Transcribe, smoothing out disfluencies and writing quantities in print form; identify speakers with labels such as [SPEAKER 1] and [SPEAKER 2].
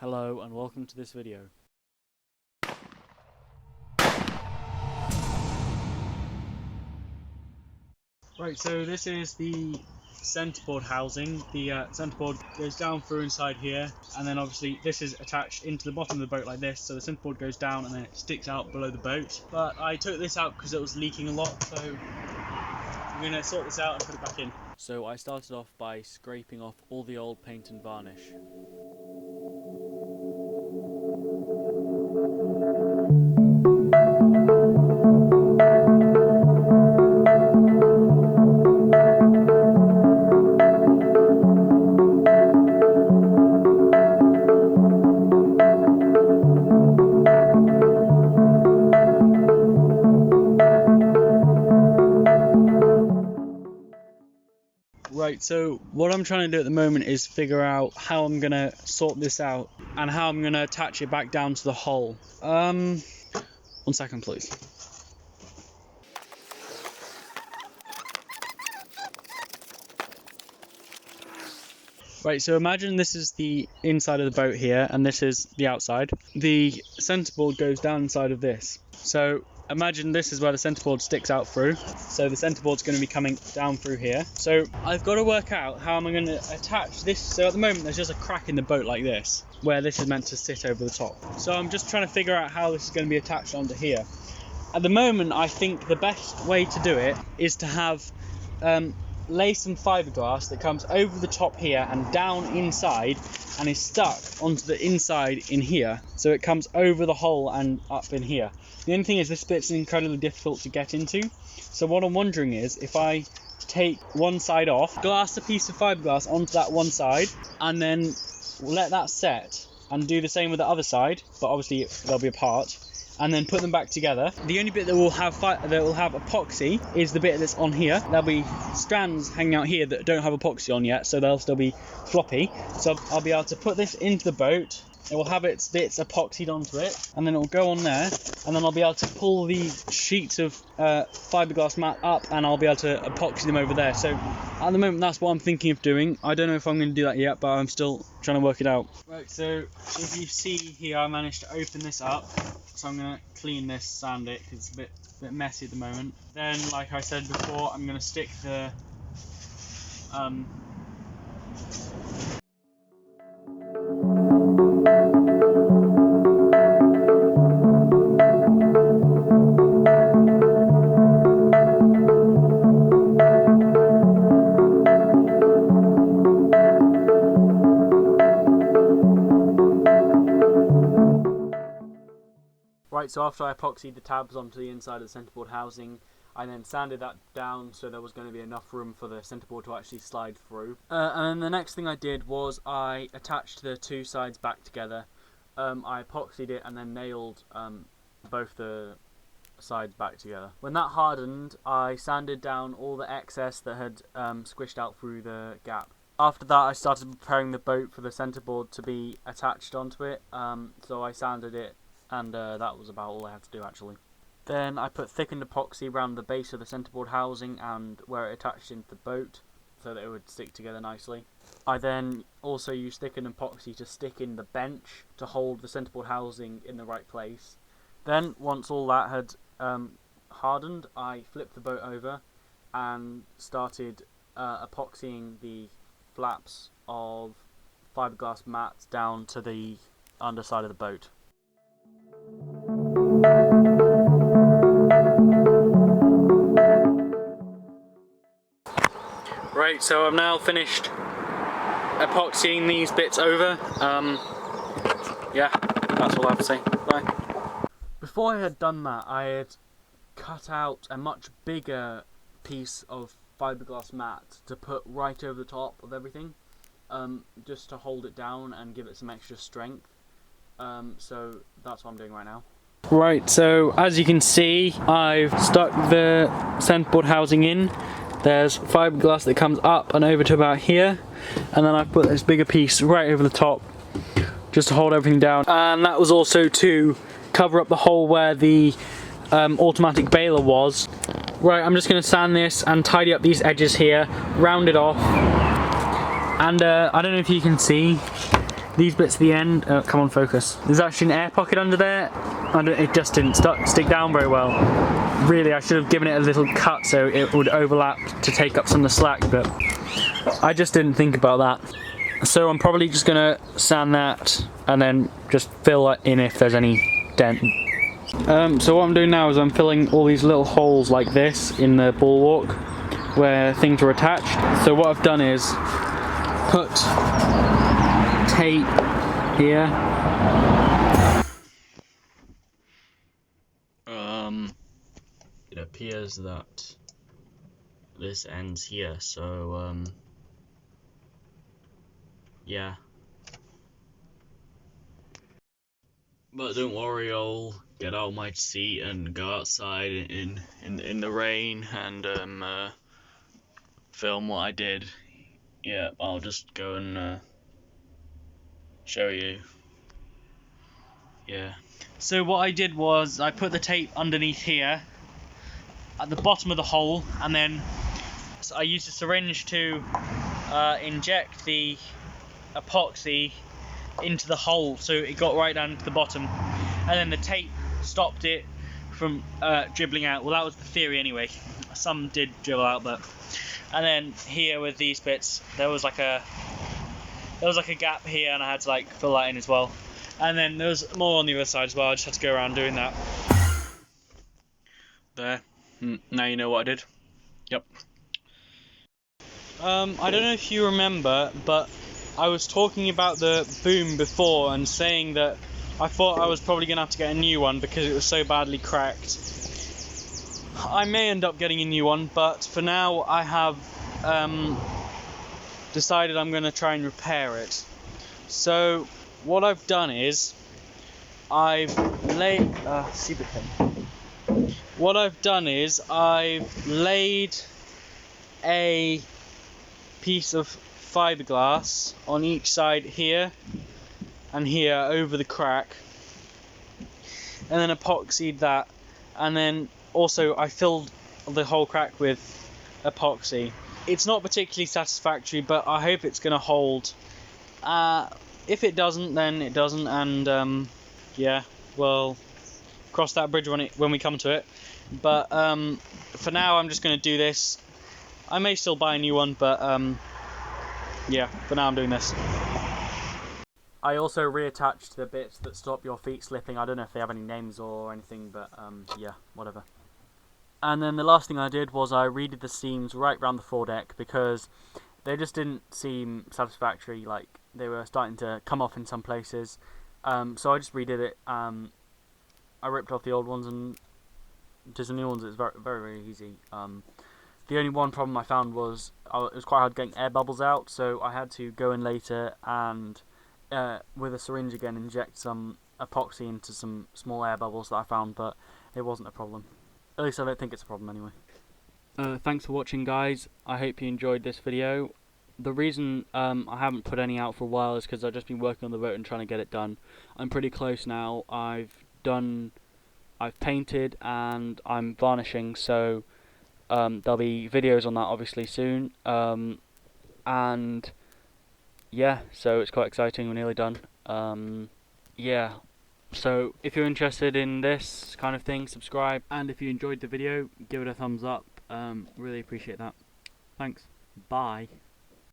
[SPEAKER 1] Hello and welcome to this video. Right, so this is the centreboard housing. The centreboard goes down through inside here, and then obviously this is attached into the bottom of the boat like this, so the centreboard goes down and then it sticks out below the boat. But I took this out because it was leaking a lot, so I'm going to sort this out and put it back in. So I started off by scraping off all the old paint and varnish. Right, so what I'm trying to do at the moment is figure out how I'm going to sort this out and how I'm going to attach it back down to the hull. 1 second please. Right, so imagine this is the inside of the boat here and this is the outside. The centreboard goes down inside of this. So imagine this is where the centreboard sticks out through. So the centreboard's going to be coming down through here. So I've got to work out how I'm going to attach this. So at the moment there's just a crack in the boat like this, where this is meant to sit over the top. So I'm just trying to figure out how this is going to be attached onto here. At the moment I think the best way to do it is to have lay some fiberglass that comes over the top here and down inside and is stuck onto the inside in here, so it comes over the hole and up in here. The only thing is this bit's incredibly difficult to get into, so what I'm wondering is if I take one side off, glass a piece of fiberglass onto that one side and then let that set and do the same with the other side, but obviously they'll be apart, and then put them back together. The only bit that will have epoxy is the bit that's on here. There'll be strands hanging out here that don't have epoxy on yet, so they'll still be floppy. So I'll be able to put this into the boat. It will have its bits epoxied onto it, and then it will go on there, and then I'll be able to pull the sheets of fiberglass mat up and I'll be able to epoxy them over there. So at the moment that's what I'm thinking of doing. I don't know if I'm going to do that yet, but I'm still trying to work it out. Right, so if you see here I managed to open this up, so I'm going to clean this, sand it, because it's a bit messy at the moment. Then, like I said before, I'm going to stick the Right, so after I epoxied the tabs onto the inside of the centreboard housing, I then sanded that down so there was going to be enough room for the centreboard to actually slide through. And then the next thing I did was I attached the two sides back together. I epoxied it and then nailed both the sides back together. When that hardened, I sanded down all the excess that had squished out through the gap. After that, I started preparing the boat for the centreboard to be attached onto it, so I sanded it, and that was about all I had to do actually. Then I put thickened epoxy around the base of the centreboard housing and where it attached into the boat so that it would stick together nicely. I then also used thickened epoxy to stick in the bench to hold the centreboard housing in the right place. Then once all that had hardened, I flipped the boat over and started epoxying the flaps of fiberglass mats down to the underside of the boat. Right, so I've now finished epoxying these bits over. Yeah, that's all I have to say. Bye. Before I had done that, I had cut out a much bigger piece of fiberglass mat to put right over the top of everything, just to hold it down and give it some extra strength. So that's what I'm doing right now. Right, so as you can see, I've stuck the centreboard housing in. There's fiberglass that comes up and over to about here, and then I've put this bigger piece right over the top just to hold everything down. And that was also to cover up the hole where the automatic baler was. Right, I'm just going to sand this and tidy up these edges here, round it off, and I don't know if you can see, these bits at the end, come on, focus. There's actually an air pocket under there, and it just didn't stick down very well. Really, I should have given it a little cut so it would overlap to take up some of the slack, but I just didn't think about that. So I'm probably just gonna sand that and then just fill it in if there's any dent. So what I'm doing now is I'm filling all these little holes like this in the bulwark where things are attached. So what I've done is put tape here. It appears that this ends here, so yeah. But don't worry, I'll get out of my seat and go outside in the rain and film what I did. Yeah, I'll just go and show you. Yeah. So what I did was I put the tape underneath here at the bottom of the hole, and then I used a syringe to inject the epoxy into the hole so it got right down to the bottom, and then the tape stopped it from dribbling out. Well, that was the theory anyway. Some did dribble out, but and then here with these bits there was like a gap here, and I had to like fill that in as well. And then there was more on the other side as well. I just had to go around doing that. There. Now you know what I did. Yep. I don't know if you remember, but I was talking about the boom before and saying that I thought I was probably going to have to get a new one because it was so badly cracked. I may end up getting a new one, but for now I have decided I'm going to try and repair it. So what I've done is I've laid a piece of fiberglass on each side here and here over the crack, and then epoxied that, and then also I filled the whole crack with epoxy. It's not particularly satisfactory, but I hope it's going to hold. If it doesn't, then it doesn't, and yeah, we'll cross that bridge when we come to it. But for now I'm just going to do this. I may still buy a new one, but yeah, for now I'm doing this. I also reattached the bits that stop your feet slipping. I don't know if they have any names or anything, but yeah, whatever. And then the last thing I did was I redid the seams right round the foredeck because they just didn't seem satisfactory. Like, they were starting to come off in some places. So I just redid it. I ripped off the old ones and did some new ones. It's very, very, very easy. The only one problem I found was it was quite hard getting air bubbles out, so I had to go in later and with a syringe again inject some epoxy into some small air bubbles that I found, but it wasn't a problem. At least I don't think it's a problem anyway. Thanks for watching, guys. I hope you enjoyed this video. The reason I haven't put any out for a while is because I've just been working on the boat and trying to get it done. I'm pretty close now. I've painted and I'm varnishing, so there'll be videos on that obviously soon. And yeah, so it's quite exciting. We're nearly done. Yeah, so if you're interested in this kind of thing, subscribe, and if you enjoyed the video, give it a thumbs up. Really appreciate that. Thanks. Bye.